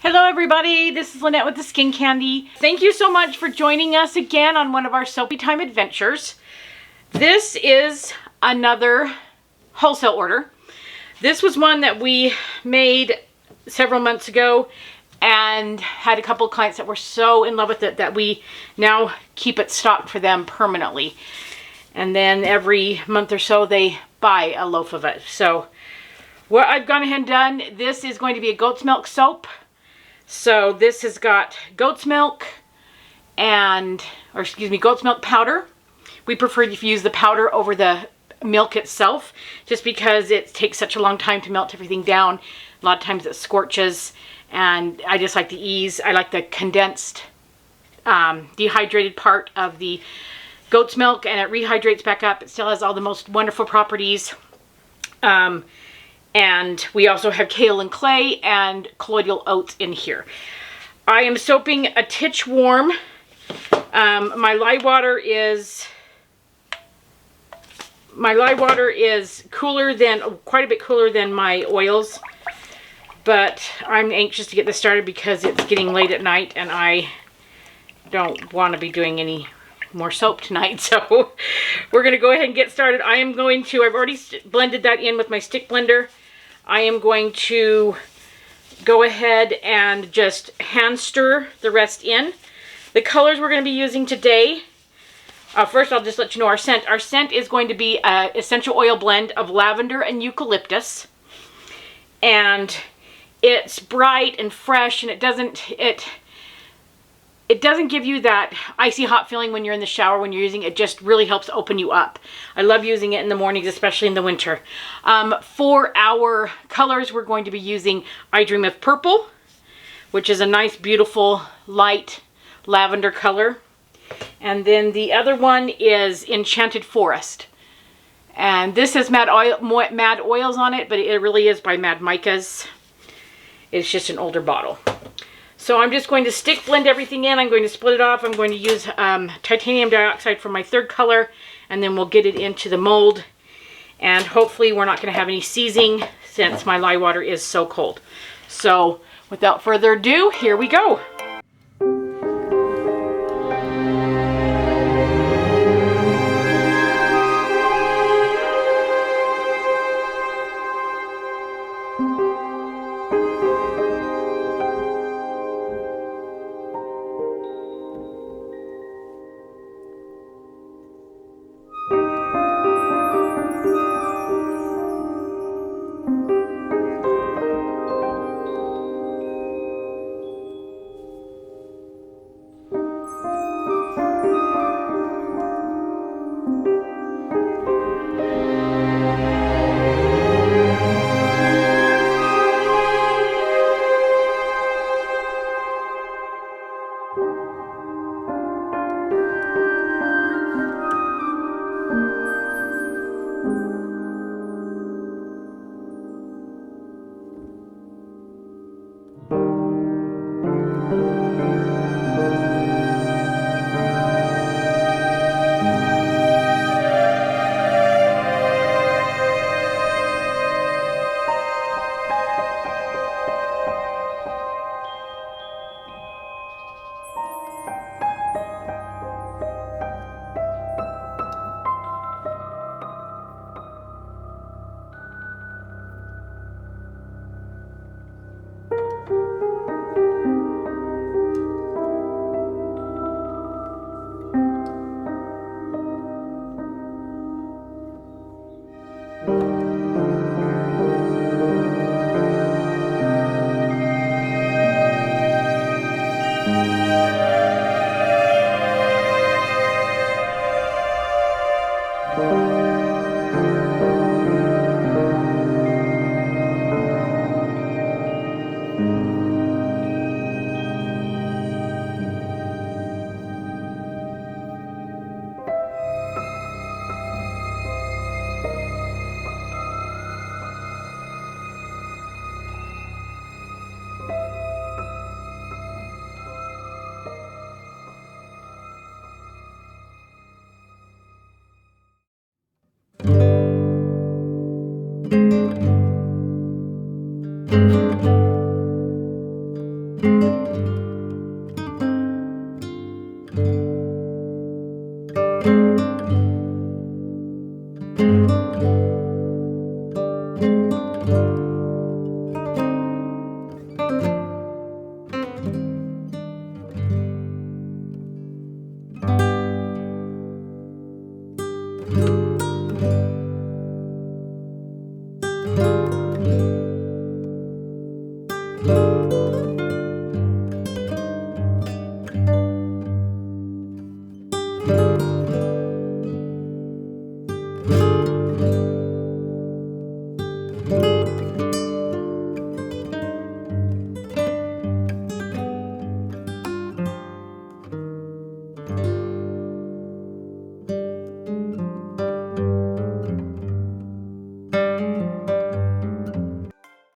Hello everybody, this is Lynette with the Skin Candy. Thank you so much for joining us again on one of our soapy time adventures. This is another wholesale order. This was one that we made several months ago and had a couple of clients that were so in love with it that we now keep it stocked for them permanently. And then every month or so they buy a loaf of it. So what I've gone ahead and done, this is going to be a goat's milk soap. So this has got goat's milk goat's milk powder. We prefer if you use the powder over the milk itself, just because it takes such a long time to melt everything down. A lot of times it scorches, and I just like the ease. I like the condensed, dehydrated part of the goat's milk, and it rehydrates back up. It still has all the most wonderful properties. And we also have kale and clay and colloidal oats in here. I am soaping a titch warm. My lye water is cooler than, quite a bit cooler than my oils. But I'm anxious to get this started because it's getting late at night and I don't want to be doing any more soap tonight. So we're going to go ahead and get started. I've already blended that in with my stick blender. I am going to go ahead and just hand stir the rest in. The colors we're going to be using today, first I'll just let you know our scent. Our scent is going to be an essential oil blend of lavender and eucalyptus. And it's bright and fresh, and it doesn't give you that icy hot feeling when you're in the shower when you're using it. It just really helps open you up. I love using it in the mornings, especially in the winter. For our colors, we're going to be using I Dream of Purple, which is a nice, beautiful, light lavender color. And then the other one is Enchanted Forest. And this has Mad Oils on it, but it really is by Mad Micas. It's just an older bottle. So I'm just going to stick blend everything in. I'm going to split it off. I'm going to use titanium dioxide for my third color, and then we'll get it into the mold. And hopefully we're not going to have any seizing since my lye water is so cold. So without further ado, here we go.